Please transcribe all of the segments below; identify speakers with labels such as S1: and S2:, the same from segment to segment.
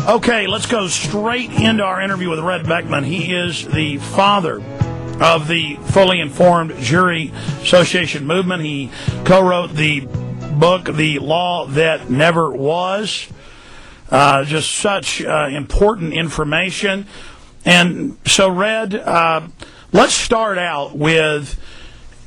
S1: Okay, let's go straight into our interview with Red Beckman. He is the father of the Fully Informed Jury Association movement. He co-wrote the book, The Law That Never Was. Just such important information. And so, Red, let's start out with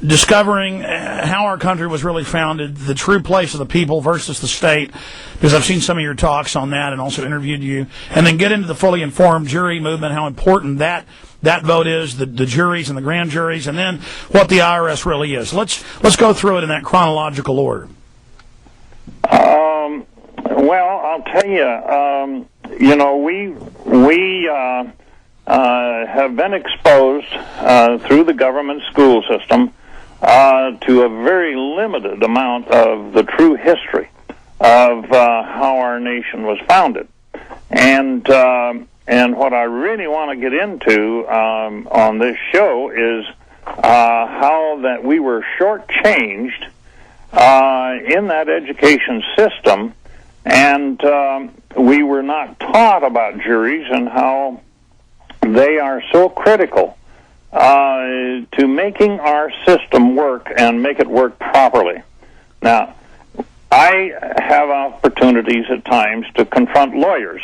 S1: discovering how our country was really founded, the true place of the people versus the state, because I've seen some of your talks on that and also interviewed you, and then get into the fully informed jury movement, how important that vote is, the juries and the grand juries, and then what the IRS really is. Let's go through it in that chronological order.
S2: Well, I'll tell you, we have been exposed through the government school system to a very limited amount of the true history of how our nation was founded. And what I really want to get into on this show is how that we were shortchanged in that education system, and we were not taught about juries and how they are so critical to making our system work and make it work properly. Now, I have opportunities at times to confront lawyers,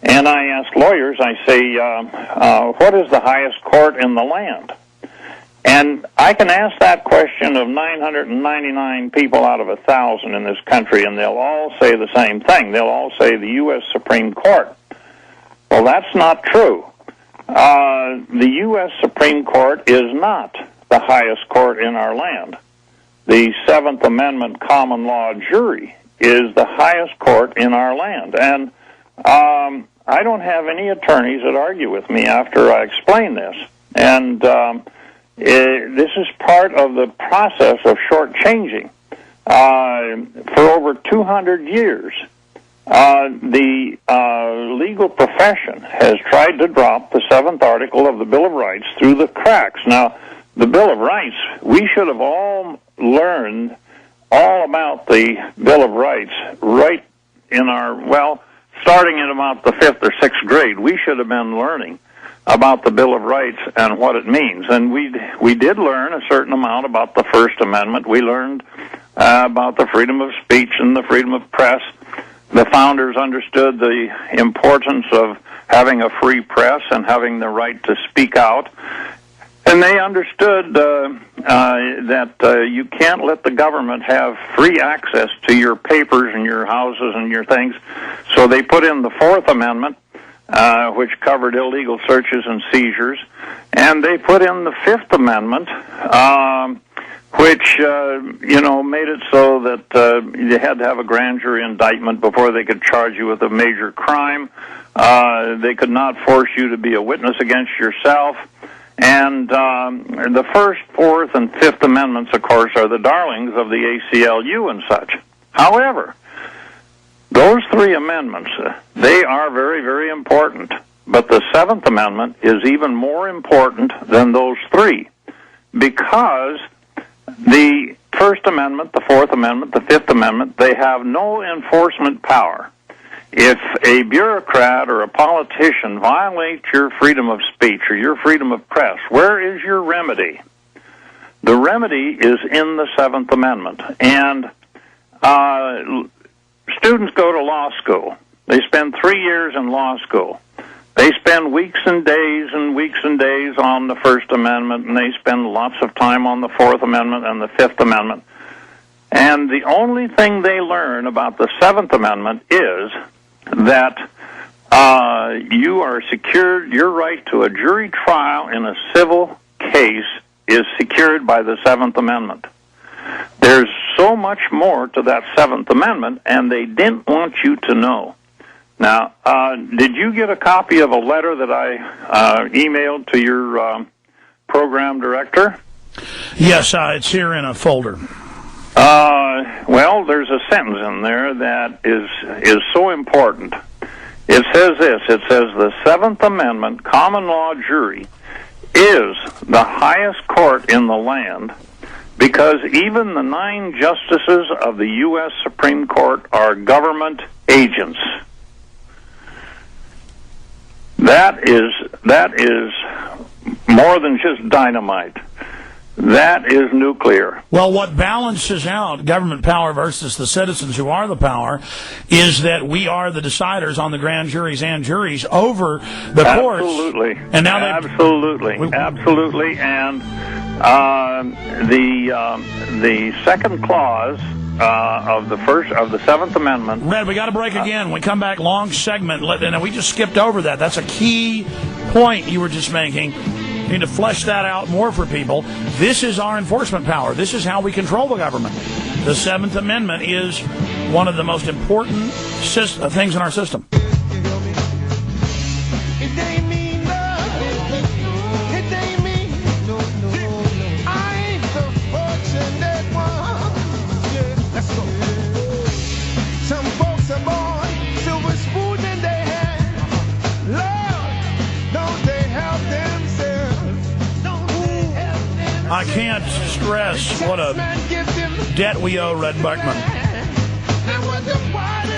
S2: and I ask lawyers, I say, what is the highest court in the land? And I can ask that question of 999 people out of 1,000 in this country, and they'll all say the same thing. They'll all say the U.S. Supreme Court. Well, that's not true. The U.S. Supreme Court is not the highest court in our land. The Seventh Amendment common law jury is the highest court in our land. And I don't have any attorneys that argue with me after I explain this. And this is part of the process of shortchanging. For over 200 years, the legal profession has tried to drop the 7th article of the Bill of Rights through the cracks. Now, the Bill of Rights, we should have all learned all about the Bill of Rights right in our, starting in about the 5th or 6th grade. We should have been learning about the Bill of Rights and what it means. And we did learn a certain amount about the First Amendment. We learned about the freedom of speech and the freedom of press. The founders understood the importance of having a free press and having the right to speak out. And they understood that you can't let the government have free access to your papers and your houses and your things. So they put in the Fourth Amendment, which covered illegal searches and seizures. And they put in the Fifth Amendment, which, made it so that you had to have a grand jury indictment before they could charge you with a major crime. They could not force you to be a witness against yourself. And the First, Fourth, and Fifth Amendments, of course, are the darlings of the ACLU and such. However, those three amendments, they are very, very important. But the Seventh Amendment is even more important than those three, because the First Amendment, the Fourth Amendment, the Fifth Amendment, they have no enforcement power. If a bureaucrat or a politician violates your freedom of speech or your freedom of press, where is your remedy? The remedy is in the Seventh Amendment. And students go to law school. They spend 3 years in law school. They spend weeks and days on the First Amendment, and they spend lots of time on the Fourth Amendment and the Fifth Amendment. And the only thing they learn about the Seventh Amendment is that you are secured, your right to a jury trial in a civil case is secured by the Seventh Amendment. There's so much more to that Seventh Amendment, and they didn't want you to know. Now, did you get a copy of a letter that I emailed to your program director?
S1: Yes, it's here in a folder.
S2: Well, there's a sentence in there that is so important. It says this, it says, the Seventh Amendment common law jury is the highest court in the land because even the 9 justices of the U.S. Supreme Court are government agents. That is more than just dynamite. That is nuclear.
S1: Well, what balances out government power versus the citizens who are the power is that we are the deciders on the grand juries and juries over the courts.
S2: Absolutely.
S1: And now
S2: absolutely. And the second clause of the Seventh Amendment.
S1: Red, we got to break again. When we come back, long segment. And we just skipped over that. That's a key point you were just making. You need to flesh that out more for people. This is our enforcement power. This is how we control the government. The Seventh Amendment is one of the most important things in our system. I can't stress what a debt we owe Red Beckman.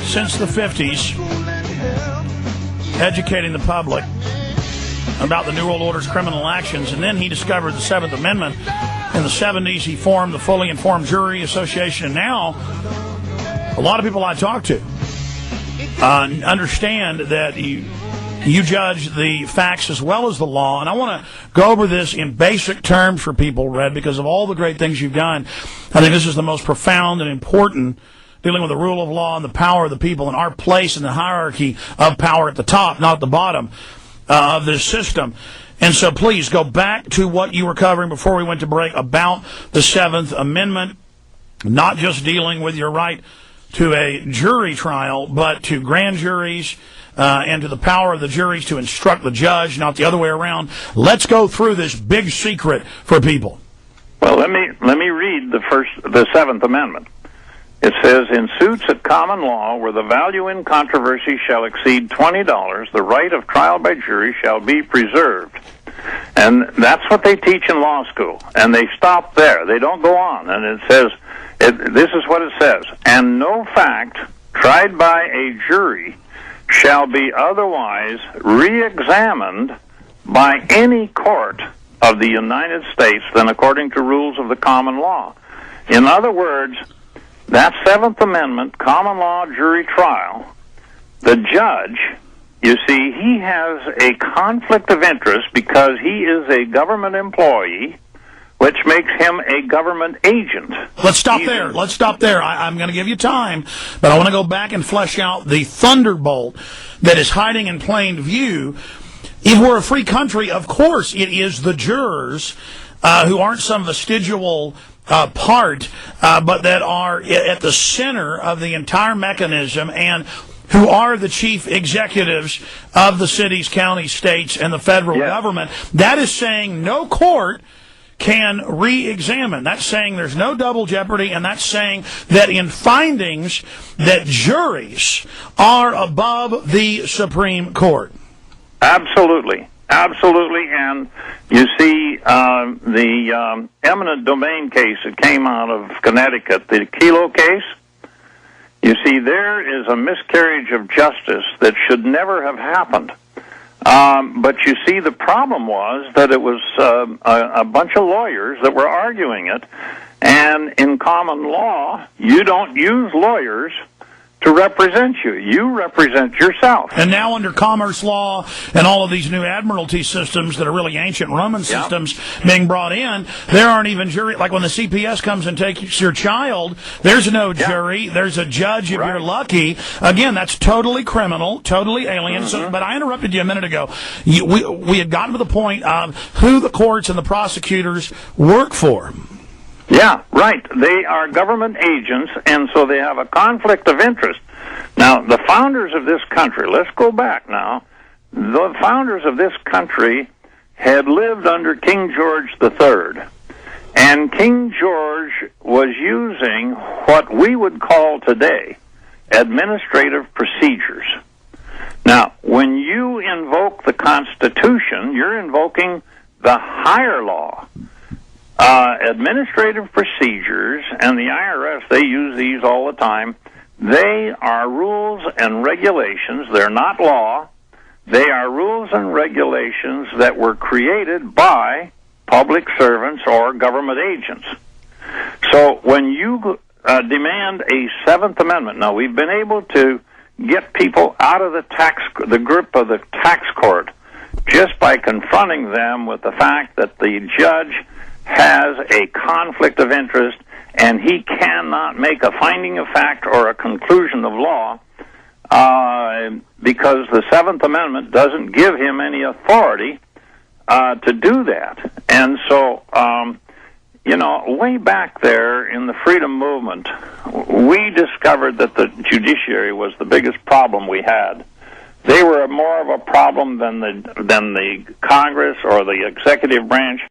S1: Since the 50s, educating the public about the New World Order's criminal actions, and then he discovered the Seventh Amendment. In the 70s, he formed the Fully Informed Jury Association, and now a lot of people I talk to understand that you judge the facts as well as the law. And I want to go over this in basic terms for people, Red, because of all the great things you've done. I think this is the most profound and important, dealing with the rule of law and the power of the people and our place in the hierarchy of power at the top, not at the bottom of this system. And so please go back to what you were covering before we went to break about the Seventh Amendment, not just dealing with your right to a jury trial, but to grand juries, and to the power of the juries to instruct the judge, not the other way around. Let's go through this big secret for people.
S2: Well, let me read the Seventh Amendment. It says, in suits at common law where the value in controversy shall exceed $20, the right of trial by jury shall be preserved. And that's what they teach in law school. And they stop there. They don't go on. And it says, this is what it says, and no fact tried by a jury shall be otherwise re-examined by any court of the United States than according to rules of the common law. In other words, that Seventh Amendment common law jury trial, the judge, you see, he has a conflict of interest because he is a government employee, which makes him a government agent.
S1: Let's stop there. Let's stop there. I'm going to give you time, but I want to go back and flesh out the thunderbolt that is hiding in plain view. If we're a free country, of course it is the jurors who aren't some vestigial part, but that are at the center of the entire mechanism and who are the chief executives of the cities, counties, states, and the federal government. That is saying no court can re-examine. That's saying there's no double jeopardy, and that's saying that in findings that juries are above the Supreme Court.
S2: Absolutely. And you see the eminent domain case that came out of Connecticut, the Kelo case, you see there is a miscarriage of justice that should never have happened. But you see, the problem was that it was a bunch of lawyers that were arguing it, and in common law, you don't use lawyers to represent you. You represent yourself.
S1: And now under commerce law and all of these new admiralty systems that are really ancient Roman systems being brought in, there aren't even jury. Like when the CPS comes and takes your child, there's no jury. There's a judge if you're lucky. Again, that's totally criminal, totally alien. So, but I interrupted you a minute ago. We had gotten to the point of who the courts and the prosecutors work for.
S2: Yeah, right. They are government agents, and so they have a conflict of interest. Now, the founders of this country, let's go back now. The founders of this country had lived under King George III, and King George was using what we would call today administrative procedures. Now, when you invoke the Constitution, you're invoking the higher law. Administrative procedures, and the IRS, they use these all the time. They are rules and regulations. They're not law. They are rules and regulations that were created by public servants or government agents. So when you demand a Seventh Amendment, now we've been able to get people out of the grip of the tax court just by confronting them with the fact that the judge has a conflict of interest and he cannot make a finding of fact or a conclusion of law because the Seventh Amendment doesn't give him any authority to do that. And so, way back there in the freedom movement, we discovered that the judiciary was the biggest problem we had. They were more of a problem than the Congress or the executive branch.